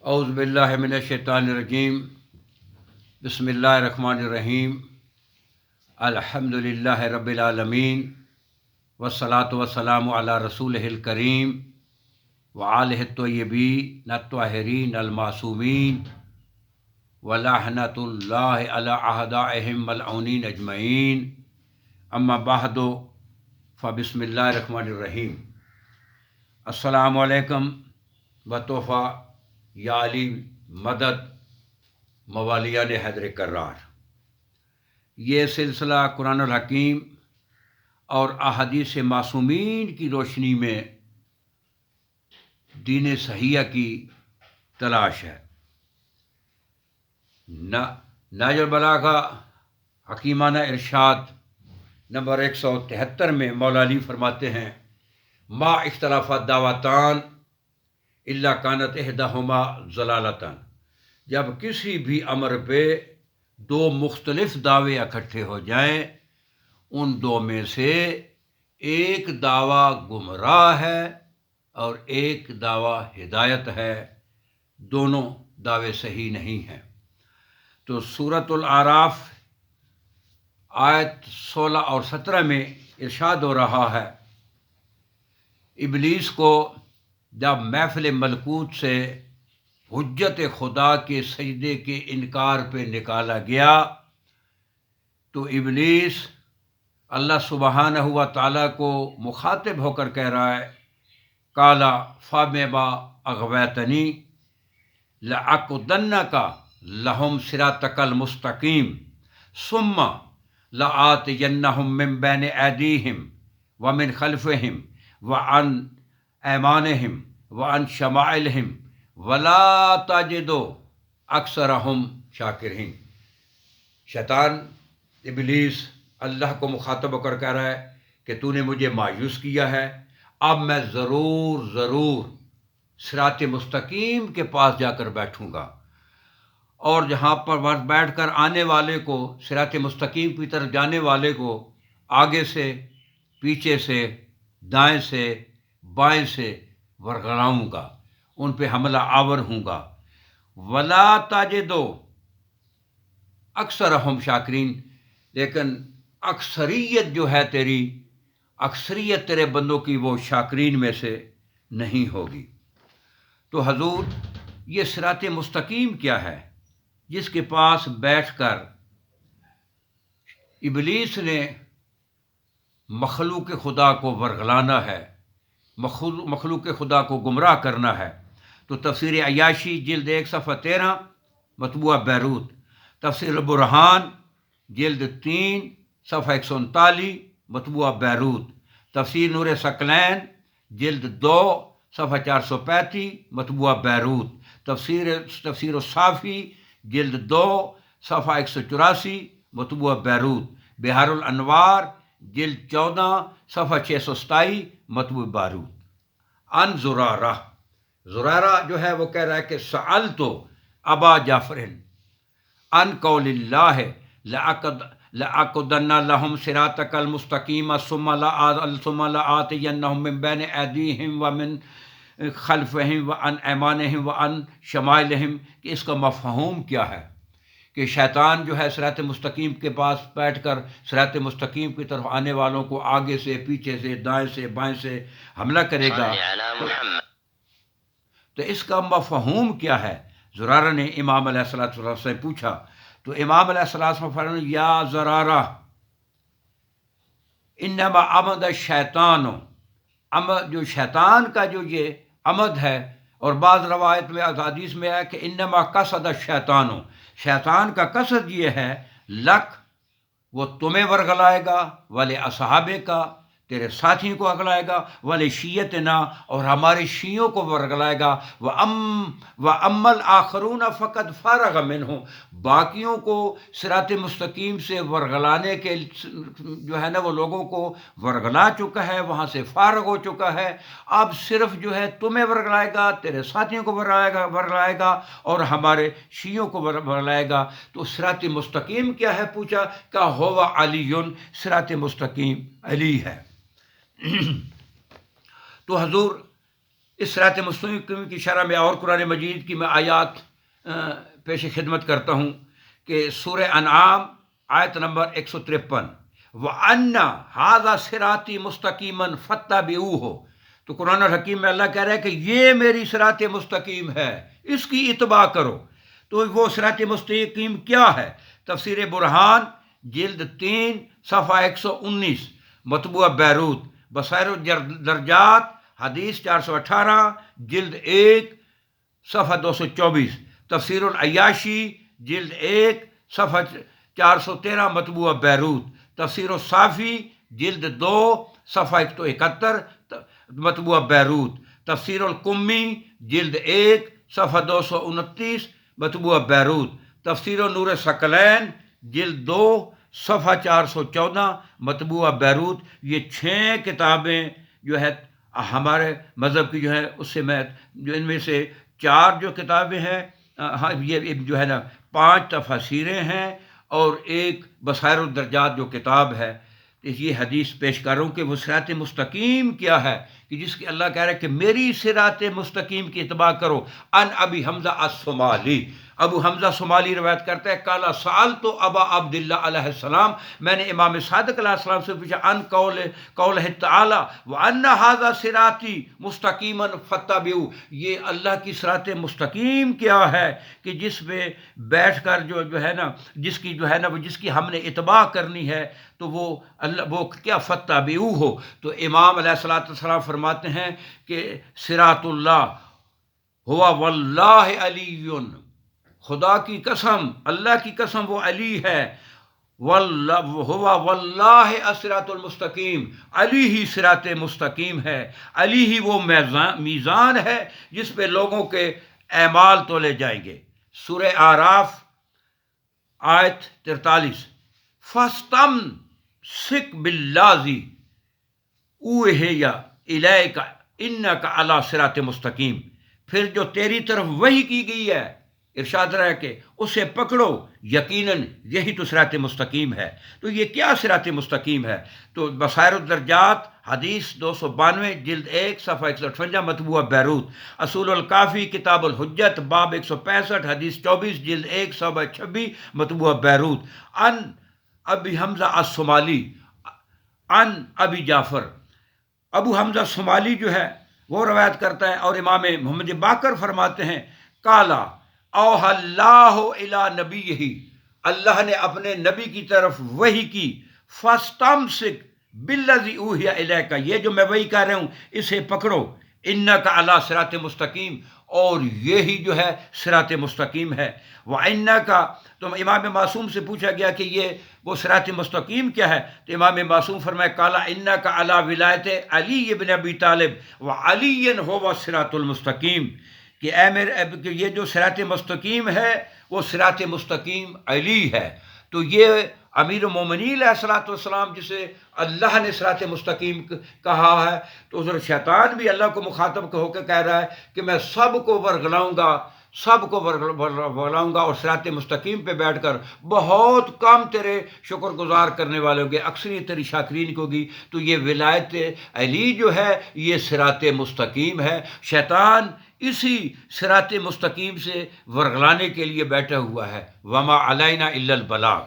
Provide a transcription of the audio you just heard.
اعوذ باللہ من الشیطان الرجیم بسم اللہ الرحمن الرحیم الحمد للہ رب العالمین والصلاۃ والسلام علی رسولہ الکریم وآلہ الطیبین الطاہرین المعصومین ولعنۃ اللہ علی اعدائہم ملعونین اجمعین اما بعد فبسم اللہ الرحمن الرحیم۔ السلام علیکم بتوفہ یا علی مدد موالیان حیدر کرار۔ یہ سلسلہ قرآن الحکیم اور احادیث معصومین کی روشنی میں دین صحیحہ کی تلاش ہے۔ نہج البلاغہ حکیمانہ ارشاد نمبر 173 میں مولا علی فرماتے ہیں ما اختلافت دعوتان الا کانت احدہما ضلالتاً۔ جب کسی بھی امر پہ دو مختلف دعوے اکٹھے ہو جائیں، ان دو میں سے ایک دعویٰ گمراہ ہے اور ایک دعویٰ ہدایت ہے، دونوں دعوے صحیح نہیں ہیں۔ تو سورۃ الاعراف آیت 16 اور 17 میں ارشاد ہو رہا ہے، ابلیس کو جب محفل ملکوت سے حجت خدا کے سجدے کے انکار پہ نکالا گیا تو ابلیس اللہ سبحانہ و تعالیٰ کو مخاطب ہو کر کہہ رہا ہے قالا فبما اغویتنی لأقعدنک لہم صراطک المستقیم ثم لآتینہم من بین ایدیہم ومن خلفہم وعن ایمانہم وعن شمائلہم ولا تجد اکثرہم شاکرین۔ شیطان ابلیس اللہ کو مخاطب ہو کر کہہ رہا ہے کہ تو نے مجھے مایوس کیا ہے، اب میں ضرور صراط مستقیم کے پاس جا کر بیٹھوں گا، اور جہاں پر بیٹھ کر آنے والے کو، صراط مستقیم کی طرف جانے والے کو آگے سے، پیچھے سے، دائیں سے، بائیں سے ورگلاؤں گا، ان پہ حملہ آور ہوں گا۔ ولا تجدو اکثرہم شاکرین، لیکن اکثریت جو ہے اکثریت تیرے بندوں کی وہ شاکرین میں سے نہیں ہوگی۔ تو حضور، یہ صراط مستقیم کیا ہے جس کے پاس بیٹھ کر ابلیس نے مخلوق خدا کو ورگلانا ہے، مخلوق خدا کو گمراہ کرنا ہے؟ تو تفسیر عیاشی جلد 1 صفحہ 13 مطبوعہ بیروت، تفسیر البرہان جلد 3 صفحہ 139 مطبوعہ بیروت، تفسیر نور ثقلین جلد 2 صفحہ 435 مطبوعہ بیروت، تفسیر الصافی جلد 2 صفحہ 184 مطبوعہ بیروت، بحار الانوار جلد 14 صفحہ 627 مطبوع بیروت۔ ان زرارہ جو ہے وہ کہہ رہا ہے کہ سألت ابا جعفر ان قول اللہ لأقعدن لهم صراطک المستقیم ثم لآتینہم من بین ایدیہم ومن خلفہم وعن ایمانہم وعن شمائلہم، کہ اس کا مفہوم کیا ہے کہ شیطان جو ہے صراط مستقیم کے پاس بیٹھ کر صراط مستقیم کی طرف آنے والوں کو آگے سے، پیچھے سے، دائیں سے، بائیں سے حملہ کرے گا۔ تو اس کا مفہوم کیا ہے؟ زرارہ نے امام علیہ السلام سے پوچھا، تو امام علیہ السلام فرمایا یا زرارہ انما عمد الشیطان، جو شیطان کا جو یہ عمد ہے، اور بعض روایت میں حدیث میں ہے کہ انما قصد الشیطان، شیطان کا قصد یہ ہے لک، وہ تمہیں ورگلائے گا، والے اصحابے کا، تیرے ساتھیوں کو ورگلائے گا، والے شیعتنا، اور ہمارے شیعوں کو ورگلائے گا، وَأَمَّا الْآخَرُونَ فَقَدْ فَارَغَ مِنْهُ، باقیوں کو صراط مستقیم سے ورگلانے کے جو ہے نا وہ لوگوں کو ورگلا چکا ہے، وہاں سے فارغ ہو چکا ہے، اب صرف جو ہے تمہیں ورگلائے گا، تیرے ساتھیوں کو ورگلائے گا اور ہمارے شیعوں کو ورگلائے گا۔ تو صراط مستقیم کیا ہے پوچھا، کہ ہوا علی، صراط مستقیم علی ہے۔ تو حضور اس صراط مستقیم کی شرح میں اور قرآن مجید کی میں آیات پیش خدمت کرتا ہوں کہ سورہ انعام آیت نمبر 153 وَأَنَّ هَذَا صِرَاطِي مُسْتَقِيمًا فَاتَّبِعُوهُ، تو قرآن الحکیم میں اللہ کہہ رہا ہے کہ یہ میری صراط مستقیم ہے، اس کی اتباع کرو۔ تو وہ صراط مستقیم کیا ہے؟ تفسیر برہان جلد 3 صفحہ 119، مطبوعہ بیروت، بصائر الدرجات حدیث 418 جلد 1 صفحہ 224، تفسیر العیاشی جلد 1 صفحہ 413 مطبوعہ بیروت، تفسیر الصافی جلد 2 صفحہ 171 مطبوعہ بیروت، تفسیر القمی جلد 1 صفحہ 229 مطبوعہ بیروت، تفسیر نور ثقلین جلد 2 صفحہ 414 مطبوعہ بیروت۔ یہ 6 کتابیں جو ہے ہمارے مذہب کی جو ہے اس سے میں جو ان میں سے 4 جو کتابیں ہیں یہ جو ہے نا 5 تفاسیریں ہیں اور ایک بصائر الدرجات جو کتاب ہے۔ یہ حدیث پیش کر رہا ہوں کہ وہ صراط مستقیم کیا ہے، کہ جس کی اللہ کہہ رہا ہے کہ میری صراط مستقیم کی اتباع کرو۔ ان ابی حمزہ الصومالی، ابو حمزہ صومالی روایت کرتا ہے قال سألت ابا عبداللہ علیہ السلام، میں نے امام صادق علیہ السلام سے پوچھا ان قولہ تعالی وان ھذا صراطی مستقیما فاتبعوا، یہ اللہ کی صراط مستقیم کیا ہے کہ جس میں بیٹھ کر جو ہے نا جس کی جو ہے نا جس کی ہم نے اتباع کرنی ہے تو وہ اللہ وہ کیا فاتبعوہ ہو۔ تو امام علیہ الصلوۃ والسلام فرماتے ہیں کہ صراط اللہ ہوا واللہ علی، خدا کی قسم اللہ کی قسم وہ علی ہے، ہوا واللہ الصراط المستقیم، علی ہی صراط مستقیم ہے، علی ہی وہ میزان ہے جس پہ لوگوں کے اعمال تولے جائیں گے۔ سورہ اعراف آیت 43 فاستمسک باللذی اوحی الیک انک علی صراط مستقیم، پھر جو تیری طرف وحی کی گئی ہے ارشاد رہا ہے کہ اسے پکڑو، یقیناً یہی تو صراط مستقیم ہے۔ تو یہ کیا صراط مستقیم ہے؟ تو بصائر الدرجات حدیث 292 جلد 1 صفحہ 158 مطبوعہ بیروت، اصول الکافی کتاب الحجت باب 165 حدیث 24 جلد 1 صفحہ 26 مطبوعہ بیروت، ان ابی حمزہ الصومالی ان ابی جعفر، ابو حمزہ صومالی جو ہے وہ روایت کرتا ہے اور امام محمد باقر فرماتے ہیں کالا اوحى اللہ الی نبیہ، اللہ نے اپنے نبی کی طرف وحی کی، فاستمسک بالذی اوحی الیک، یہ جو میں وحی کہہ رہا ہوں اسے پکڑو، انک علی صراط مستقیم، اور یہی جو ہے صراط مستقیم ہے۔ وانک، تو امام معصوم سے پوچھا گیا کہ یہ وہ صراط مستقیم کیا ہے؟ تو امام معصوم فرمایا قال انک علی ولایت علی ابن ابی طالب وعلی هو الصراط المستقیم، کہ اے میرے کہ یہ جو صراط مستقیم ہے وہ صراط مستقیم علی ہے۔ تو یہ امیر المومنین علیہ الصلوۃ والسلام جسے اللہ نے صراط مستقیم کہا ہے، تو ادھر شیطان بھی اللہ کو مخاطب ہو کے کہہ رہا ہے کہ میں سب کو ورگلاؤں گا، سب کو ورگلاؤں گا، اور صراط مستقیم پہ بیٹھ کر بہت کم تیرے شکر گزار کرنے والے ہوں گے، اکثریت تیری شاکرین کو ہوگی۔ تو یہ ولایت علی جو ہے یہ صراط مستقیم ہے۔ شیطان اسی صراط مستقیم سے ورگلانے کے لیے بیٹھا ہوا ہے۔ وما علینا الا البلاغ۔